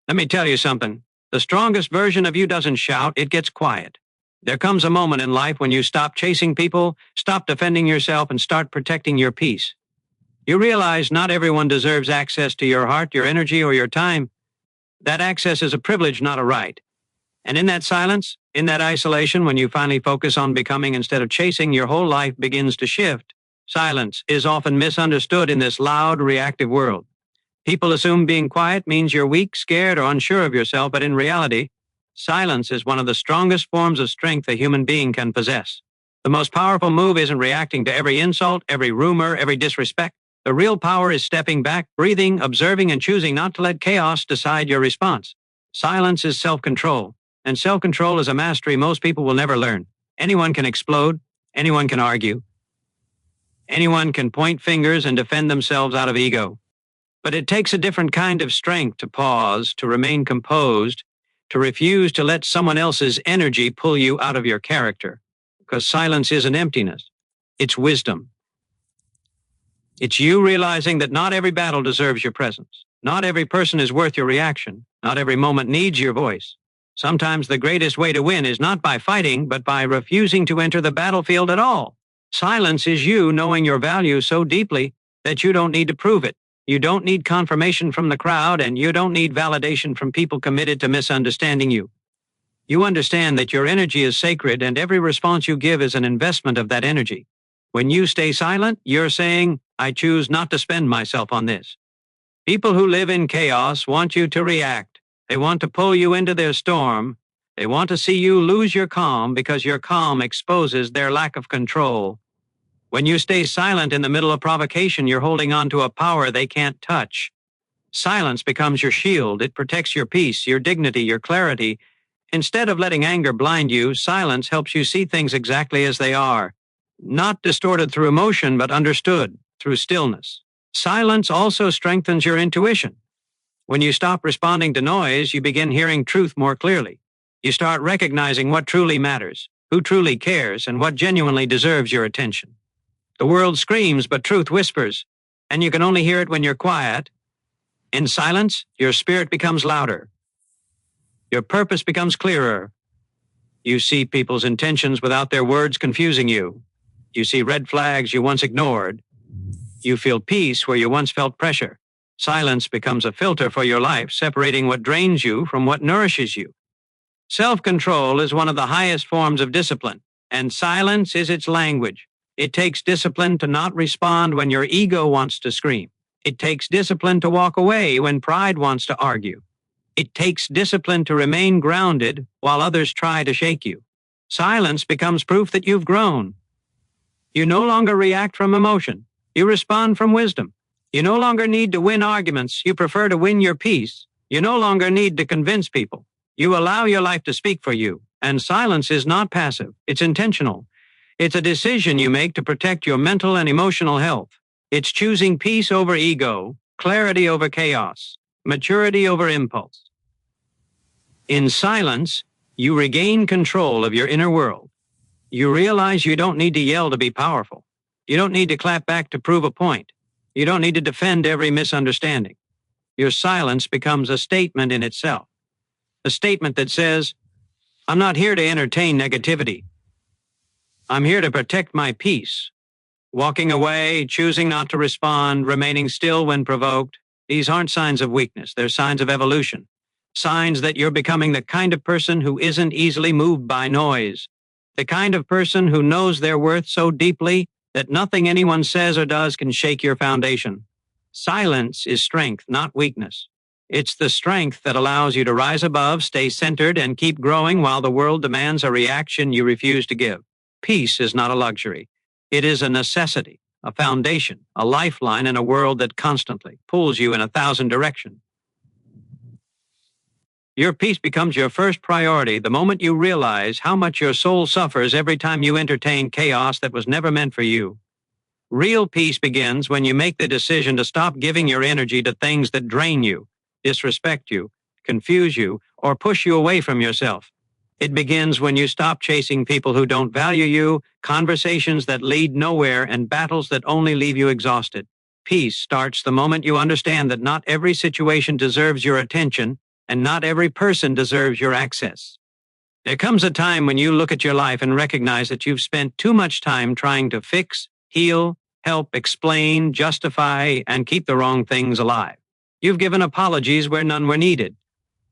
Let me tell you something. The strongest version of you doesn't shout, it gets quiet. There comes a moment in life when you stop chasing people, stop defending yourself, and start protecting your peace. You realize not everyone deserves access to your heart, your energy, or your time. That access is a privilege, not a right. And in that silence, in that isolation, when you finally focus on becoming instead of chasing, your whole life begins to shift. Silence is often misunderstood in this loud, reactive world. People assume being quiet means you're weak, scared, or unsure of yourself, but in reality, silence is one of the strongest forms of strength a human being can possess. The most powerful move isn't reacting to every insult, every rumor, every disrespect. The real power is stepping back, breathing, observing, and choosing not to let chaos decide your response. Silence is self-control, and self-control is a mastery most people will never learn. Anyone can explode, anyone can argue, anyone can point fingers and defend themselves out of ego. But it takes a different kind of strength to pause, to remain composed, to refuse to let someone else's energy pull you out of your character. Because silence isn't emptiness, it's wisdom. It's you realizing that not every battle deserves your presence. Not every person is worth your reaction. Not every moment needs your voice. Sometimes the greatest way to win is not by fighting, but by refusing to enter the battlefield at all. Silence is you knowing your value so deeply that you don't need to prove it. You don't need confirmation from the crowd, and you don't need validation from people committed to misunderstanding you. You understand that your energy is sacred, and every response you give is an investment of that energy. When you stay silent, you're saying, I choose not to spend myself on this. People who live in chaos want you to react. They want to pull you into their storm. They want to see you lose your calm because your calm exposes their lack of control. When you stay silent in the middle of provocation, you're holding on to a power they can't touch. Silence becomes your shield. It protects your peace, your dignity, your clarity. Instead of letting anger blind you, silence helps you see things exactly as they are. Not distorted through emotion, but understood through stillness. Silence also strengthens your intuition. When you stop responding to noise, you begin hearing truth more clearly. You start recognizing what truly matters, who truly cares, and what genuinely deserves your attention. The world screams, but truth whispers, and you can only hear it when you're quiet. In silence, your spirit becomes louder. Your purpose becomes clearer. You see people's intentions without their words confusing you. You see red flags you once ignored. You feel peace where you once felt pressure. Silence becomes a filter for your life, separating what drains you from what nourishes you. Self-control is one of the highest forms of discipline, and silence is its language. It takes discipline to not respond when your ego wants to scream. It takes discipline to walk away when pride wants to argue. It takes discipline to remain grounded while others try to shake you. Silence becomes proof that you've grown. You no longer react from emotion. You respond from wisdom. You no longer need to win arguments. You prefer to win your peace. You no longer need to convince people. You allow your life to speak for you. And silence is not passive. It's intentional. It's a decision you make to protect your mental and emotional health. It's choosing peace over ego, clarity over chaos, maturity over impulse. In silence, you regain control of your inner world. You realize you don't need to yell to be powerful. You don't need to clap back to prove a point. You don't need to defend every misunderstanding. Your silence becomes a statement in itself. A statement that says, I'm not here to entertain negativity. I'm here to protect my peace. Walking away, choosing not to respond, remaining still when provoked, these aren't signs of weakness. They're signs of evolution. Signs that you're becoming the kind of person who isn't easily moved by noise. The kind of person who knows their worth so deeply that nothing anyone says or does can shake your foundation. Silence is strength, not weakness. It's the strength that allows you to rise above, stay centered, and keep growing while the world demands a reaction you refuse to give. Peace is not a luxury. It is a necessity, a foundation, a lifeline in a world that constantly pulls you in 1,000 directions. Your peace becomes your first priority the moment you realize how much your soul suffers every time you entertain chaos that was never meant for you. Real peace begins when you make the decision to stop giving your energy to things that drain you, disrespect you, confuse you, or push you away from yourself. It begins when you stop chasing people who don't value you, conversations that lead nowhere, and battles that only leave you exhausted. Peace starts the moment you understand that not every situation deserves your attention, and not every person deserves your access. There comes a time when you look at your life and recognize that you've spent too much time trying to fix, heal, help, explain, justify, and keep the wrong things alive. You've given apologies where none were needed.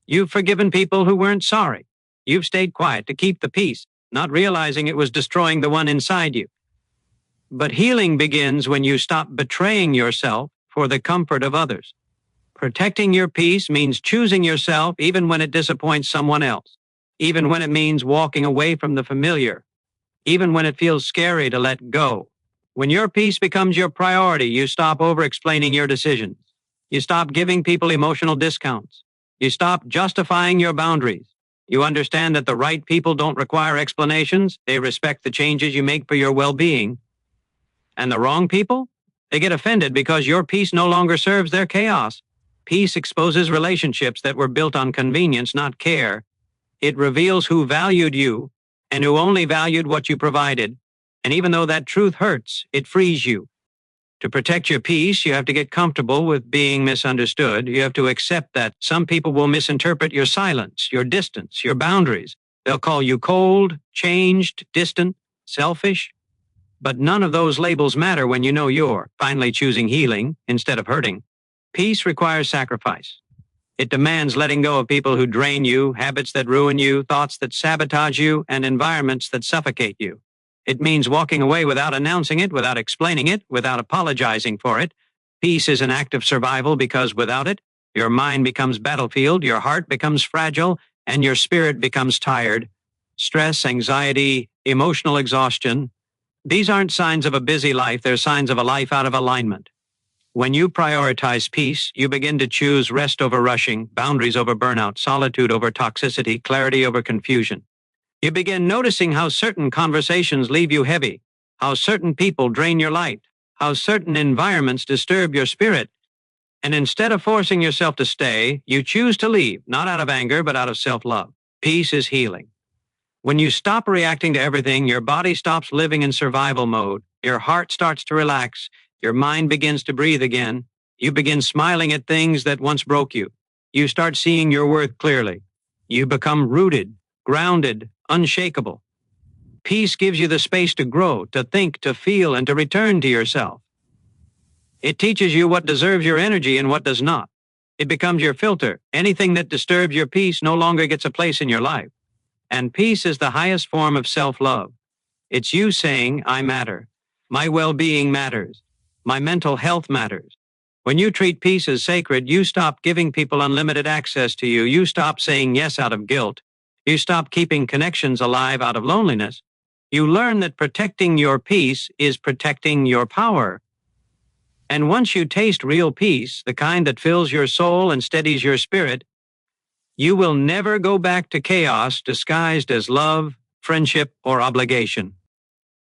You've forgiven people who weren't sorry. You've stayed quiet to keep the peace, not realizing it was destroying the one inside you. But healing begins when you stop betraying yourself for the comfort of others. Protecting your peace means choosing yourself even when it disappoints someone else, even when it means walking away from the familiar, even when it feels scary to let go. When your peace becomes your priority, you stop over-explaining your decisions. You stop giving people emotional discounts. You stop justifying your boundaries. You understand that the right people don't require explanations. They respect the changes you make for your well-being. And the wrong people? They get offended because your peace no longer serves their chaos. Peace exposes relationships that were built on convenience, not care. It reveals who valued you and who only valued what you provided. And even though that truth hurts, it frees you. To protect your peace, you have to get comfortable with being misunderstood. You have to accept that some people will misinterpret your silence, your distance, your boundaries. They'll call you cold, changed, distant, selfish. But none of those labels matter when you know you're finally choosing healing instead of hurting. Peace requires sacrifice. It demands letting go of people who drain you, habits that ruin you, thoughts that sabotage you, and environments that suffocate you. It means walking away without announcing it, without explaining it, without apologizing for it. Peace is an act of survival because without it, your mind becomes battlefield, your heart becomes fragile, and your spirit becomes tired. Stress, anxiety, emotional exhaustion. These aren't signs of a busy life, they're signs of a life out of alignment. When you prioritize peace, you begin to choose rest over rushing, boundaries over burnout, solitude over toxicity, clarity over confusion. You begin noticing how certain conversations leave you heavy, how certain people drain your light, how certain environments disturb your spirit. And instead of forcing yourself to stay, you choose to leave, not out of anger, but out of self-love. Peace is healing. When you stop reacting to everything, your body stops living in survival mode, your heart starts to relax, your mind begins to breathe again. You begin smiling at things that once broke you. You start seeing your worth clearly. You become rooted, grounded, unshakable. Peace gives you the space to grow, to think, to feel, and to return to yourself. It teaches you what deserves your energy and what does not. It becomes your filter. Anything that disturbs your peace no longer gets a place in your life. And peace is the highest form of self-love. It's you saying, I matter. My well-being matters. My mental health matters. When you treat peace as sacred, you stop giving people unlimited access to you. You stop saying yes out of guilt. You stop keeping connections alive out of loneliness. You learn that protecting your peace is protecting your power. And once you taste real peace, the kind that fills your soul and steadies your spirit, you will never go back to chaos disguised as love, friendship, or obligation.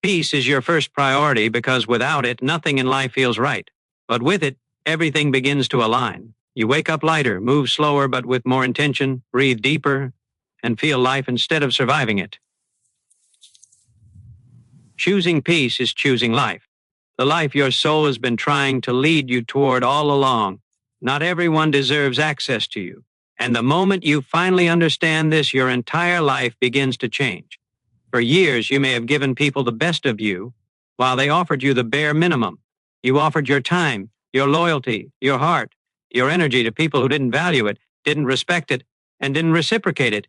Peace is your first priority because without it, nothing in life feels right. But with it, everything begins to align. You wake up lighter, move slower but with more intention, breathe deeper, and feel life instead of surviving it. Choosing peace is choosing life. The life your soul has been trying to lead you toward all along. Not everyone deserves access to you. And the moment you finally understand this, your entire life begins to change. For years, you may have given people the best of you, while they offered you the bare minimum. You offered your time, your loyalty, your heart, your energy to people who didn't value it, didn't respect it, and didn't reciprocate it.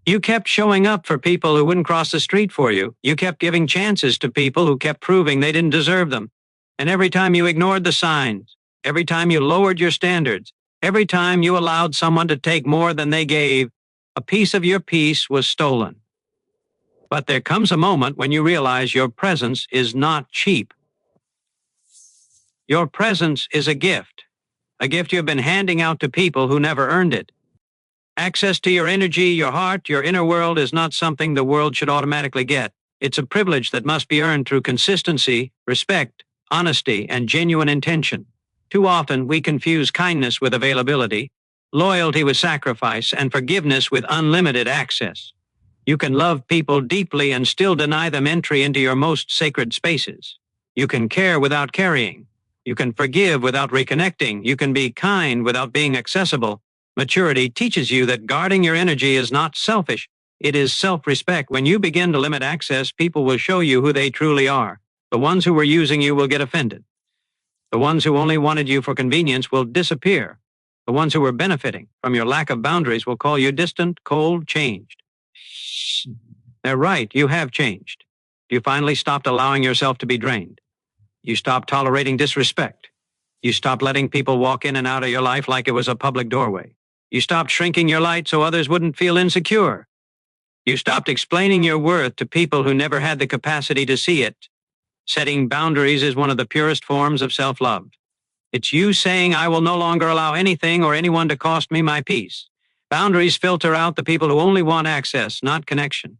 You kept showing up for people who wouldn't cross the street for you. You kept giving chances to people who kept proving they didn't deserve them. And every time you ignored the signs, every time you lowered your standards, every time you allowed someone to take more than they gave, a piece of your peace was stolen. But there comes a moment when you realize your presence is not cheap. Your presence is a gift you've been handing out to people who never earned it. Access to your energy, your heart, your inner world is not something the world should automatically get. It's a privilege that must be earned through consistency, respect, honesty, and genuine intention. Too often, we confuse kindness with availability, loyalty with sacrifice, and forgiveness with unlimited access. You can love people deeply and still deny them entry into your most sacred spaces. You can care without carrying. You can forgive without reconnecting. You can be kind without being accessible. Maturity teaches you that guarding your energy is not selfish. It is self-respect. When you begin to limit access, people will show you who they truly are. The ones who were using you will get offended. The ones who only wanted you for convenience will disappear. The ones who were benefiting from your lack of boundaries will call you distant, cold, changed. They're right, you have changed. You finally stopped allowing yourself to be drained. You stopped tolerating disrespect. You stopped letting people walk in and out of your life like it was a public doorway. You stopped shrinking your light so others wouldn't feel insecure. You stopped explaining your worth to people who never had the capacity to see it. Setting boundaries is one of the purest forms of self-love. It's you saying, I will no longer allow anything or anyone to cost me my peace. Boundaries filter out the people who only want access, not connection.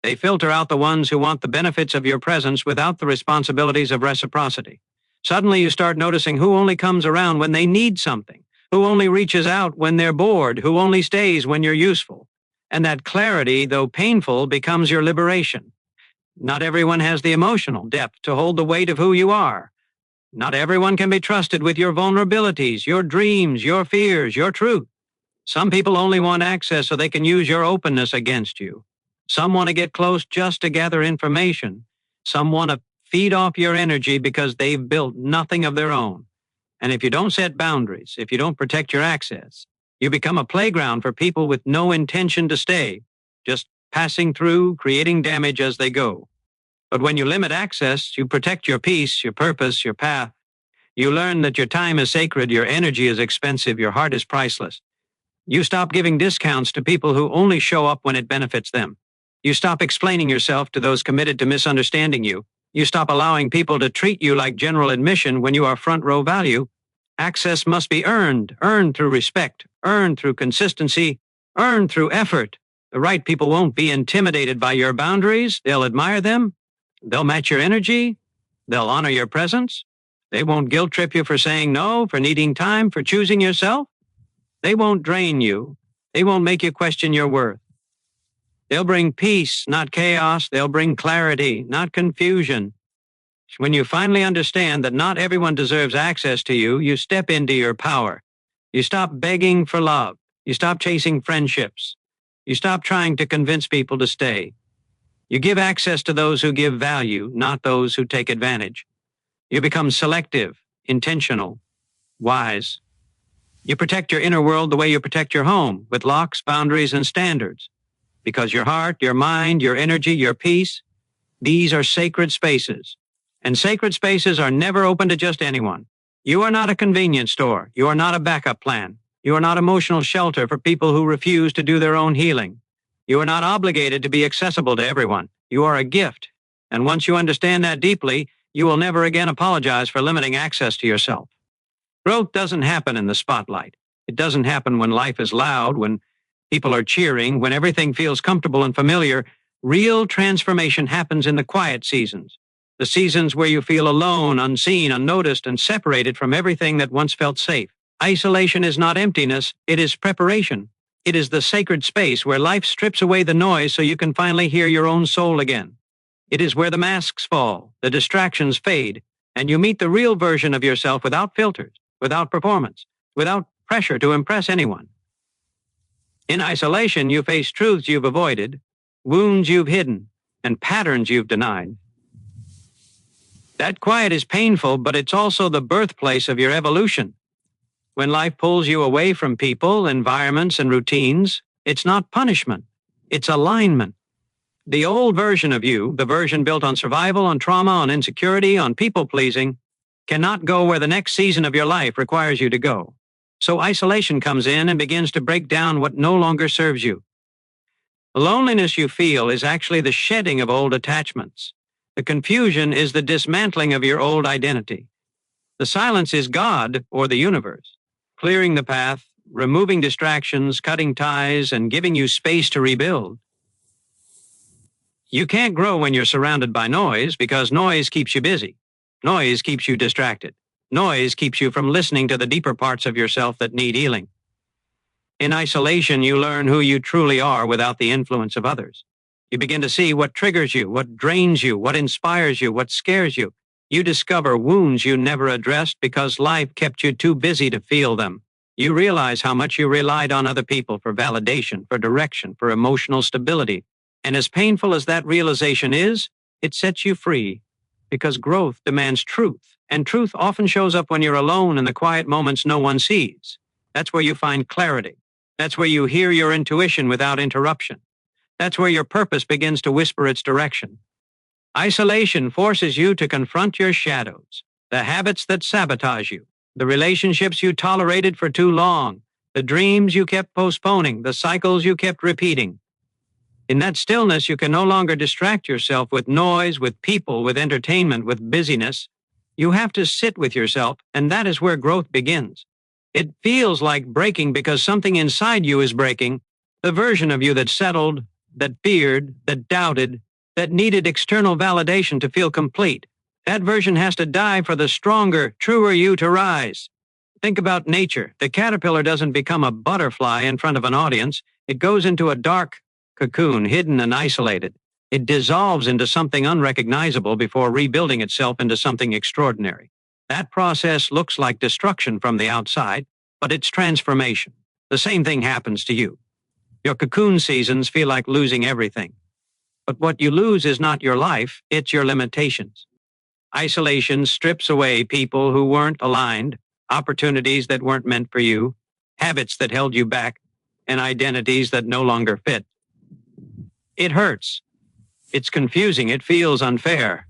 They filter out the ones who want the benefits of your presence without the responsibilities of reciprocity. Suddenly you start noticing who only comes around when they need something, who only reaches out when they're bored, who only stays when you're useful. And that clarity, though painful, becomes your liberation. Not everyone has the emotional depth to hold the weight of who you are. Not everyone can be trusted with your vulnerabilities, your dreams, your fears, your truth. Some people only want access so they can use your openness against you. Some want to get close just to gather information. Some want to feed off your energy because they've built nothing of their own. And if you don't set boundaries, if you don't protect your access, you become a playground for people with no intention to stay, just passing through, creating damage as they go. But when you limit access, you protect your peace, your purpose, your path. You learn that your time is sacred, your energy is expensive, your heart is priceless. You stop giving discounts to people who only show up when it benefits them. You stop explaining yourself to those committed to misunderstanding you. You stop allowing people to treat you like general admission when you are front row value. Access must be earned through respect, earned through consistency, earned through effort. The right people won't be intimidated by your boundaries. They'll admire them. They'll match your energy. They'll honor your presence. They won't guilt trip you for saying no, for needing time, for choosing yourself. They won't drain you. They won't make you question your worth. They'll bring peace, not chaos. They'll bring clarity, not confusion. When you finally understand that not everyone deserves access to you, you step into your power. You stop begging for love. You stop chasing friendships. You stop trying to convince people to stay. You give access to those who give value, not those who take advantage. You become selective, intentional, wise. You protect your inner world the way you protect your home, with locks, boundaries, and standards. Because your heart, your mind, your energy, your peace, these are sacred spaces. And sacred spaces are never open to just anyone. You are not a convenience store. You are not a backup plan. You are not emotional shelter for people who refuse to do their own healing. You are not obligated to be accessible to everyone. You are a gift. And once you understand that deeply, you will never again apologize for limiting access to yourself. Growth doesn't happen in the spotlight. It doesn't happen when life is loud, when people are cheering, when everything feels comfortable and familiar. Real transformation happens in the quiet seasons. The seasons where you feel alone, unseen, unnoticed, and separated from everything that once felt safe. Isolation is not emptiness, it is preparation. It is the sacred space where life strips away the noise so you can finally hear your own soul again. It is where the masks fall, the distractions fade, and you meet the real version of yourself without filters, without performance, without pressure to impress anyone. In isolation, you face truths you've avoided, wounds you've hidden, and patterns you've denied. That quiet is painful, but it's also the birthplace of your evolution. When life pulls you away from people, environments, and routines, it's not punishment, it's alignment. The old version of you, the version built on survival, on trauma, on insecurity, on people-pleasing, cannot go where the next season of your life requires you to go. So isolation comes in and begins to break down what no longer serves you. The loneliness you feel is actually the shedding of old attachments. The confusion is the dismantling of your old identity. The silence is God or the universe, clearing the path, removing distractions, cutting ties, and giving you space to rebuild. You can't grow when you're surrounded by noise because noise keeps you busy. Noise keeps you distracted. Noise keeps you from listening to the deeper parts of yourself that need healing. In isolation, you learn who you truly are without the influence of others. You begin to see what triggers you, what drains you, what inspires you, what scares you. You discover wounds you never addressed because life kept you too busy to feel them. You realize how much you relied on other people for validation, for direction, for emotional stability. And as painful as that realization is, it sets you free because growth demands truth. And truth often shows up when you're alone in the quiet moments no one sees. That's where you find clarity. That's where you hear your intuition without interruption. That's where your purpose begins to whisper its direction. Isolation forces you to confront your shadows, the habits that sabotage you, the relationships you tolerated for too long, the dreams you kept postponing, the cycles you kept repeating. In that stillness, you can no longer distract yourself with noise, with people, with entertainment, with busyness. You have to sit with yourself, and that is where growth begins. It feels like breaking because something inside you is breaking, the version of you that settled, that feared, that doubted, that needed external validation to feel complete. That version has to die for the stronger, truer you to rise. Think about nature. The caterpillar doesn't become a butterfly in front of an audience. It goes into a dark cocoon, hidden and isolated. It dissolves into something unrecognizable before rebuilding itself into something extraordinary. That process looks like destruction from the outside, but it's transformation. The same thing happens to you. Your cocoon seasons feel like losing everything. But what you lose is not your life, it's your limitations. Isolation strips away people who weren't aligned, opportunities that weren't meant for you, habits that held you back, and identities that no longer fit. It hurts. It's confusing. It feels unfair.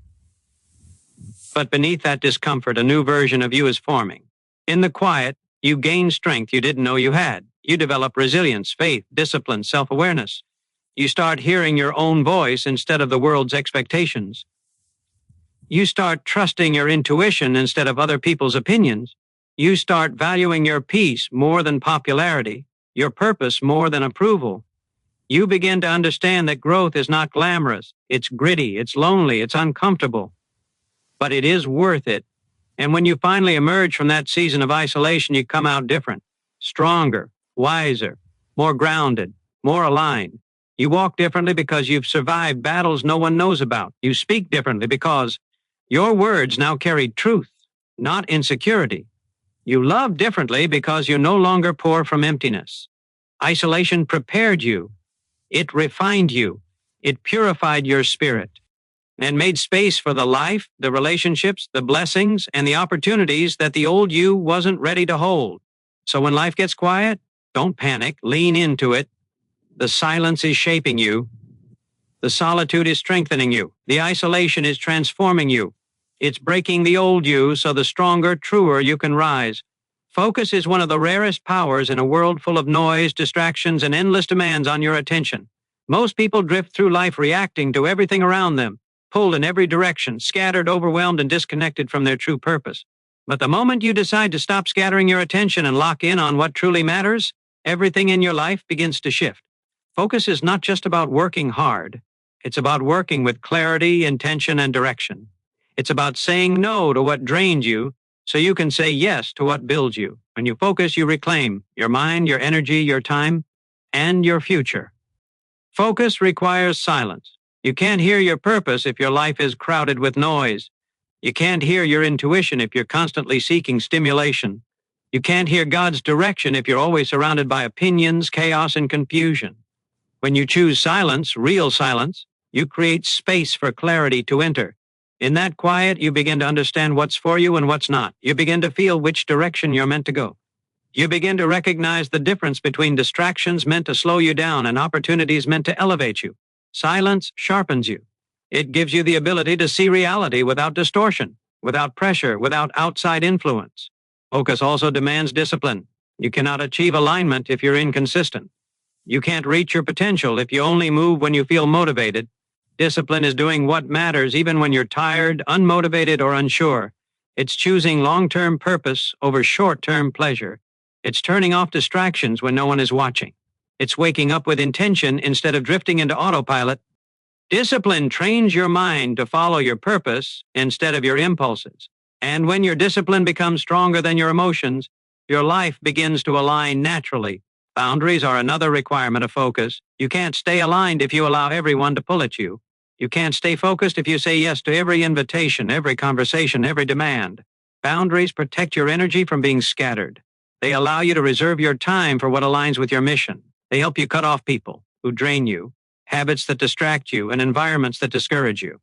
But beneath that discomfort, a new version of you is forming. In the quiet, you gain strength you didn't know you had. You develop resilience, faith, discipline, self-awareness. You start hearing your own voice instead of the world's expectations. You start trusting your intuition instead of other people's opinions. You start valuing your peace more than popularity, your purpose more than approval. You begin to understand that growth is not glamorous. It's gritty, it's lonely, it's uncomfortable. But it is worth it. And when you finally emerge from that season of isolation, you come out different, stronger, wiser, more grounded, more aligned. You walk differently because you've survived battles no one knows about. You speak differently because your words now carry truth, not insecurity. You love differently because you no longer pour from emptiness. Isolation prepared you. It refined you. It purified your spirit and made space for the life, the relationships, the blessings, and the opportunities that the old you wasn't ready to hold. So when life gets quiet, don't panic. Lean into it. The silence is shaping you. The solitude is strengthening you. The isolation is transforming you. It's breaking the old you so the stronger, truer you can rise. Focus is one of the rarest powers in a world full of noise, distractions, and endless demands on your attention. Most people drift through life reacting to everything around them, pulled in every direction, scattered, overwhelmed, and disconnected from their true purpose. But the moment you decide to stop scattering your attention and lock in on what truly matters, everything in your life begins to shift. Focus is not just about working hard. It's about working with clarity, intention, and direction. It's about saying no to what drains you so you can say yes to what builds you. When you focus, you reclaim your mind, your energy, your time, and your future. Focus requires silence. You can't hear your purpose if your life is crowded with noise. You can't hear your intuition if you're constantly seeking stimulation. You can't hear God's direction if you're always surrounded by opinions, chaos, and confusion. When you choose silence, real silence, you create space for clarity to enter. In that quiet, you begin to understand what's for you and what's not. You begin to feel which direction you're meant to go. You begin to recognize the difference between distractions meant to slow you down and opportunities meant to elevate you. Silence sharpens you. It gives you the ability to see reality without distortion, without pressure, without outside influence. Focus also demands discipline. You cannot achieve alignment if you're inconsistent. You can't reach your potential if you only move when you feel motivated. Discipline is doing what matters even when you're tired, unmotivated, or unsure. It's choosing long-term purpose over short-term pleasure. It's turning off distractions when no one is watching. It's waking up with intention instead of drifting into autopilot. Discipline trains your mind to follow your purpose instead of your impulses. And when your discipline becomes stronger than your emotions, your life begins to align naturally. Boundaries are another requirement of focus. You can't stay aligned if you allow everyone to pull at you. You can't stay focused if you say yes to every invitation, every conversation, every demand. Boundaries protect your energy from being scattered. They allow you to reserve your time for what aligns with your mission. They help you cut off people who drain you, habits that distract you, and environments that discourage you.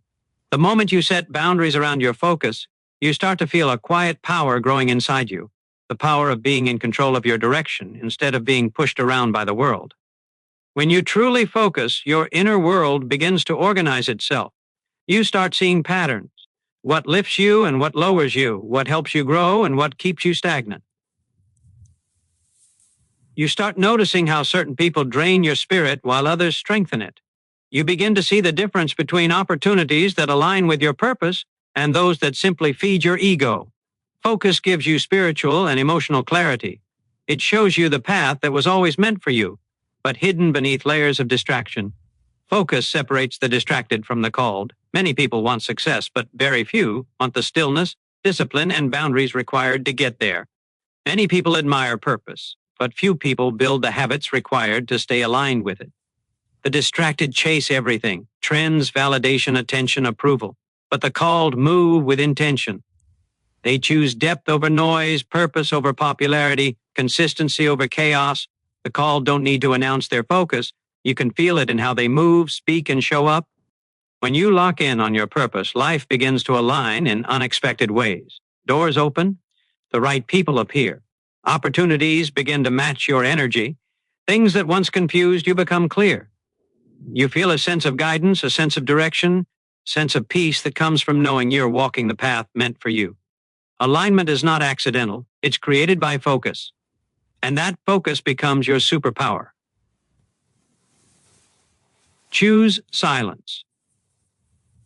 The moment you set boundaries around your focus, you start to feel a quiet power growing inside you, the power of being in control of your direction instead of being pushed around by the world. When you truly focus, your inner world begins to organize itself. You start seeing patterns, what lifts you and what lowers you, what helps you grow and what keeps you stagnant. You start noticing how certain people drain your spirit while others strengthen it. You begin to see the difference between opportunities that align with your purpose and those that simply feed your ego. Focus gives you spiritual and emotional clarity. It shows you the path that was always meant for you, but hidden beneath layers of distraction. Focus separates the distracted from the called. Many people want success, but very few want the stillness, discipline, and boundaries required to get there. Many people admire purpose, but few people build the habits required to stay aligned with it. The distracted chase everything: trends, validation, attention, approval. But the called move with intention. They choose depth over noise, purpose over popularity, consistency over chaos. The called don't need to announce their focus. You can feel it in how they move, speak, and show up. When you lock in on your purpose, life begins to align in unexpected ways. Doors open, the right people appear. Opportunities begin to match your energy. Things that once confused you become clear. You feel a sense of guidance, a sense of direction, sense of peace that comes from knowing you're walking the path meant for you. Alignment is not accidental. It's created by focus. And that focus becomes your superpower. Choose silence.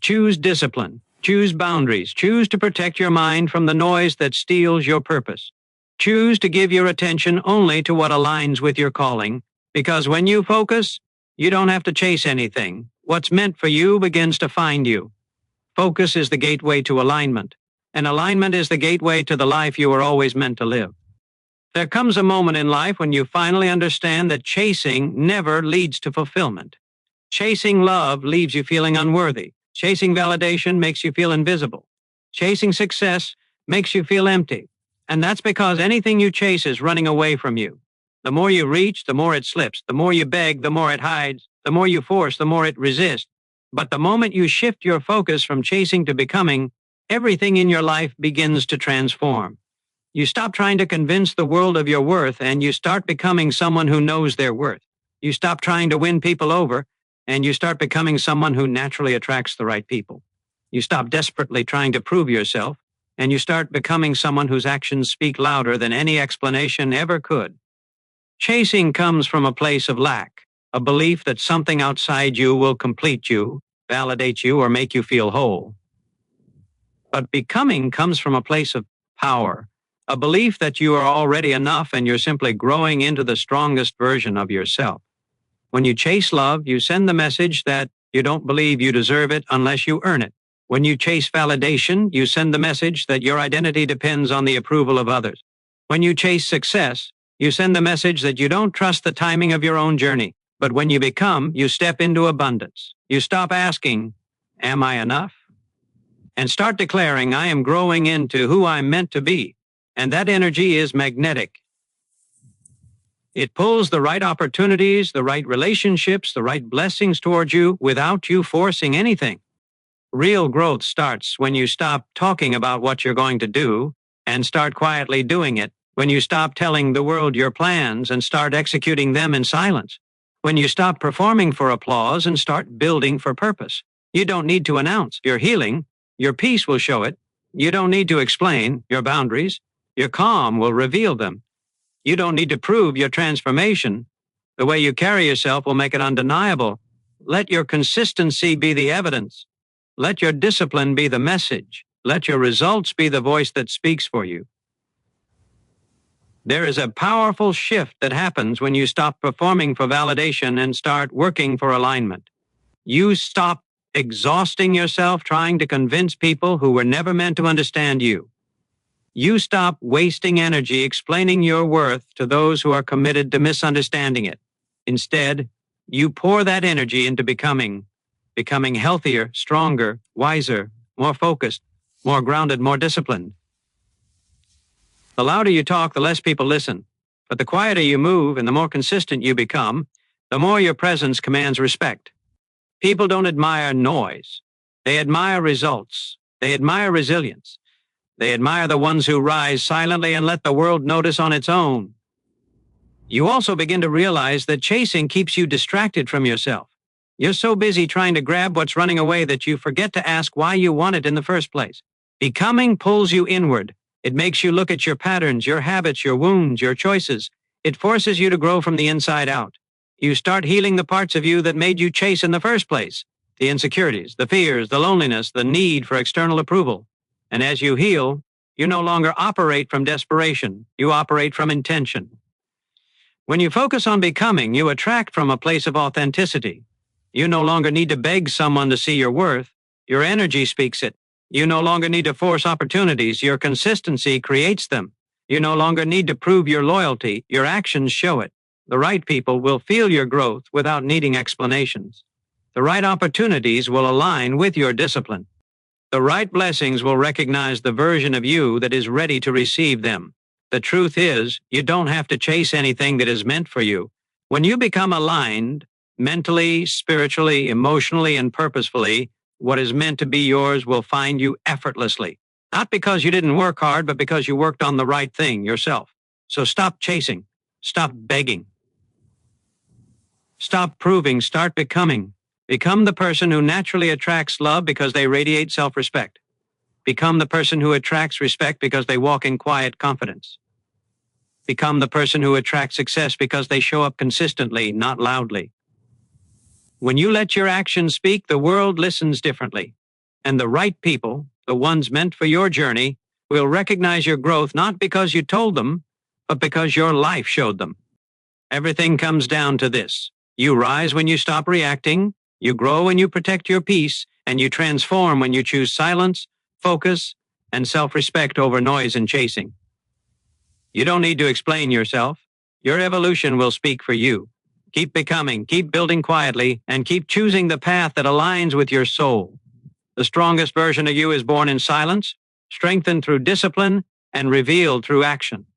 Choose discipline. Choose boundaries. Choose to protect your mind from the noise that steals your purpose. Choose to give your attention only to what aligns with your calling, because when you focus, you don't have to chase anything. What's meant for you begins to find you. Focus is the gateway to alignment, and alignment is the gateway to the life you were always meant to live. There comes a moment in life when you finally understand that chasing never leads to fulfillment. Chasing love leaves you feeling unworthy. Chasing validation makes you feel invisible. Chasing success makes you feel empty. And that's because anything you chase is running away from you. The more you reach, the more it slips. The more you beg, the more it hides. The more you force, the more it resists. But the moment you shift your focus from chasing to becoming, everything in your life begins to transform. You stop trying to convince the world of your worth, and you start becoming someone who knows their worth. You stop trying to win people over, and you start becoming someone who naturally attracts the right people. You stop desperately trying to prove yourself, and you start becoming someone whose actions speak louder than any explanation ever could. Chasing comes from a place of lack, a belief that something outside you will complete you, validate you, or make you feel whole. But becoming comes from a place of power, a belief that you are already enough and you're simply growing into the strongest version of yourself. When you chase love, you send the message that you don't believe you deserve it unless you earn it. When you chase validation, you send the message that your identity depends on the approval of others. When you chase success, you send the message that you don't trust the timing of your own journey. But when you become, you step into abundance. You stop asking, "Am I enough?" and start declaring, "I am growing into who I'm meant to be." And that energy is magnetic. It pulls the right opportunities, the right relationships, the right blessings towards you without you forcing anything. Real growth starts when you stop talking about what you're going to do and start quietly doing it. When you stop telling the world your plans and start executing them in silence. When you stop performing for applause and start building for purpose. You don't need to announce your healing. Your peace will show it. You don't need to explain your boundaries. Your calm will reveal them. You don't need to prove your transformation. The way you carry yourself will make it undeniable. Let your consistency be the evidence. Let your discipline be the message. Let your results be the voice that speaks for you. There is a powerful shift that happens when you stop performing for validation and start working for alignment. You stop exhausting yourself trying to convince people who were never meant to understand you. You stop wasting energy explaining your worth to those who are committed to misunderstanding it. Instead, you pour that energy into becoming healthier, stronger, wiser, more focused, more grounded, more disciplined. The louder you talk, the less people listen. But the quieter you move and the more consistent you become, the more your presence commands respect. People don't admire noise. They admire results. They admire resilience. They admire the ones who rise silently and let the world notice on its own. You also begin to realize that chasing keeps you distracted from yourself. You're so busy trying to grab what's running away that you forget to ask why you want it in the first place. Becoming pulls you inward. It makes you look at your patterns, your habits, your wounds, your choices. It forces you to grow from the inside out. You start healing the parts of you that made you chase in the first place. The insecurities, the fears, the loneliness, the need for external approval. And as you heal, you no longer operate from desperation. You operate from intention. When you focus on becoming, you attract from a place of authenticity. You no longer need to beg someone to see your worth. Your energy speaks it. You no longer need to force opportunities. Your consistency creates them. You no longer need to prove your loyalty. Your actions show it. The right people will feel your growth without needing explanations. The right opportunities will align with your discipline. The right blessings will recognize the version of you that is ready to receive them. The truth is, you don't have to chase anything that is meant for you. When you become aligned, mentally, spiritually, emotionally, and purposefully, what is meant to be yours will find you effortlessly. Not because you didn't work hard, but because you worked on the right thing yourself. So stop chasing. Stop begging. Stop proving. Start becoming. Become the person who naturally attracts love because they radiate self-respect. Become the person who attracts respect because they walk in quiet confidence. Become the person who attracts success because they show up consistently, not loudly. When you let your actions speak, the world listens differently. And the right people, the ones meant for your journey, will recognize your growth not because you told them, but because your life showed them. Everything comes down to this. You rise when you stop reacting, you grow when you protect your peace, and you transform when you choose silence, focus, and self-respect over noise and chasing. You don't need to explain yourself. Your evolution will speak for you. Keep becoming, keep building quietly, and keep choosing the path that aligns with your soul. The strongest version of you is born in silence, strengthened through discipline, and revealed through action.